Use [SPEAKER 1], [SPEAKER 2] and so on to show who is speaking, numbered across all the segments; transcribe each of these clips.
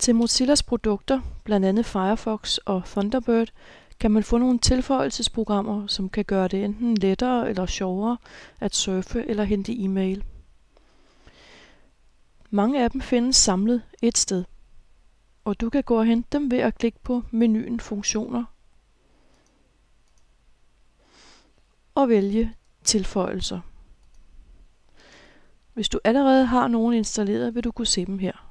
[SPEAKER 1] Til Mozillas produkter, blandt andet Firefox og Thunderbird, kan man få nogle tilføjelsesprogrammer, som kan gøre det enten lettere eller sjovere at surfe eller hente e-mail. Mange af dem findes samlet et sted, og du kan gå og hente dem ved at klikke på menuen Funktioner og vælge Tilføjelser. Hvis du allerede har nogen installeret, vil du kunne se dem her.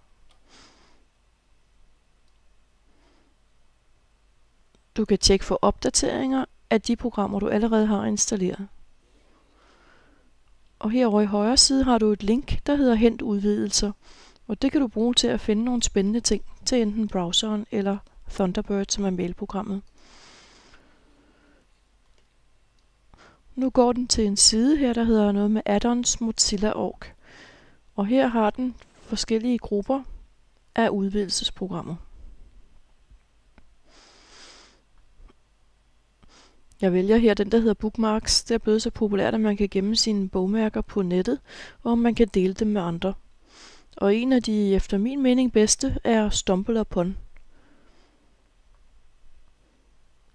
[SPEAKER 1] Du kan tjekke for opdateringer af de programmer, du allerede har installeret. Og herovre i højre side har du et link, der hedder Hent udvidelser, og det kan du bruge til at finde nogle spændende ting til enten browseren eller Thunderbird, som er mailprogrammet. Nu går den til en side her, der hedder noget med add-ons Mozilla.org, og her har den forskellige grupper af udvidelsesprogrammer. Jeg vælger her den, der hedder Bookmarks. Det er blevet så populært, at man kan gemme sine bogmærker på nettet, og man kan dele dem med andre. Og en af de, efter min mening, bedste er StumbleUpon.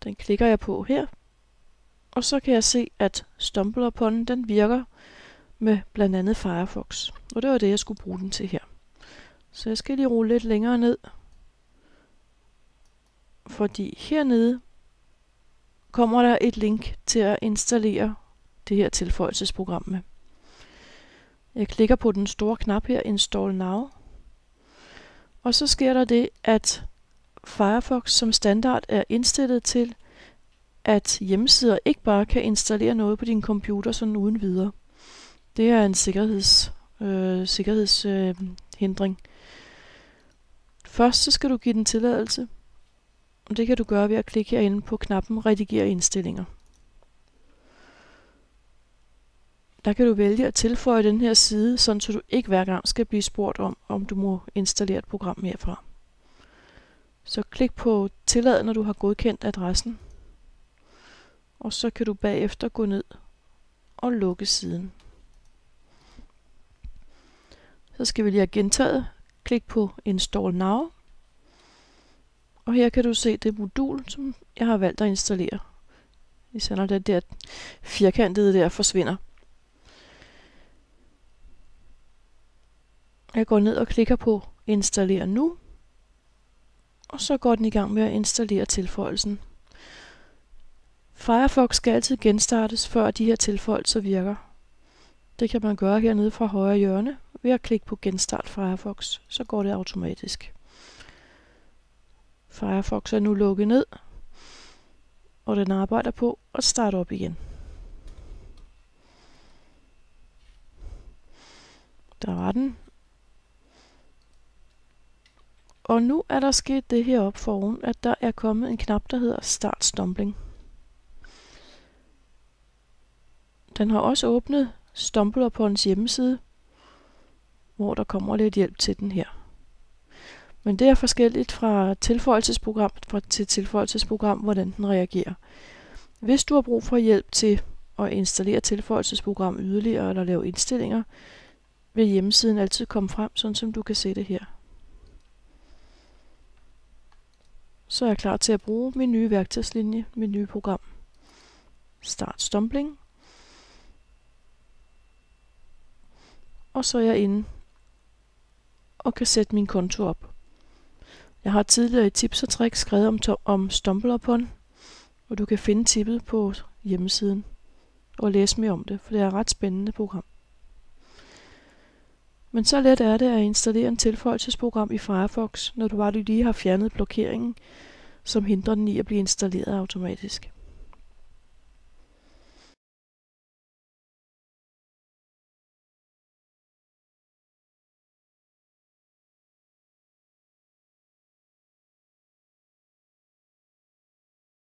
[SPEAKER 1] Den klikker jeg på her, og så kan jeg se, at StumbleUpon den virker med blandt andet Firefox. Og det var det, jeg skulle bruge den til her. Så jeg skal lige rulle lidt længere ned, fordi hernede kommer der et link til at installere det her tilføjelsesprogram med. Jeg klikker på den store knap her, Install Now, og så sker der det, at Firefox som standard er indstillet til, at hjemmesider ikke bare kan installere noget på din computer sådan uden videre. Det er en sikkerhedshindring. Først så skal du give den tilladelse, og det kan du gøre ved at klikke herinde på knappen Redigere indstillinger. Der kan du vælge at tilføje den her side, så du ikke hver gang skal blive spurgt om du må installere et program herfra. Så klik på Tillad, når du har godkendt adressen. Og så kan du bagefter gå ned og lukke siden. Så skal vi lige have gentaget. Klik på Install Now. Og her kan du se det modul, som jeg har valgt at installere. Især når det der firkantede der forsvinder. Jeg går ned og klikker på Installer nu. Og så går den i gang med at installere tilføjelsen. Firefox skal altid genstartes, før de her tilføjelser virker. Det kan man gøre hernede fra højre hjørne ved at klikke på Genstart Firefox. Så går det automatisk. Firefox er nu lukket ned, og den arbejder på at starte op igen. Der var den. Og nu er der sket det her op foroven, at der er kommet en knap, der hedder Start Stumbling. Den har også åbnet StumbleUpons hjemmeside, hvor der kommer lidt hjælp til den her. Men det er forskelligt fra tilføjelsesprogram til tilføjelsesprogram, hvordan den reagerer. Hvis du har brug for hjælp til at installere tilføjelsesprogram yderligere eller lave indstillinger, vil hjemmesiden altid komme frem, sådan som du kan se det her. Så er jeg klar til at bruge min nye værktøjslinje, mit nye program. Start Stumbling. Og så er jeg inde og kan sætte min konto op. Jeg har tidligere i tips og tricks skrevet om StumbleUpon, og du kan finde tippet på hjemmesiden og læse mere om det, for det er et ret spændende program. Men så let er det at installere en tilføjelsesprogram i Firefox, når du lige har fjernet blokeringen, som hindrer den i at blive installeret automatisk.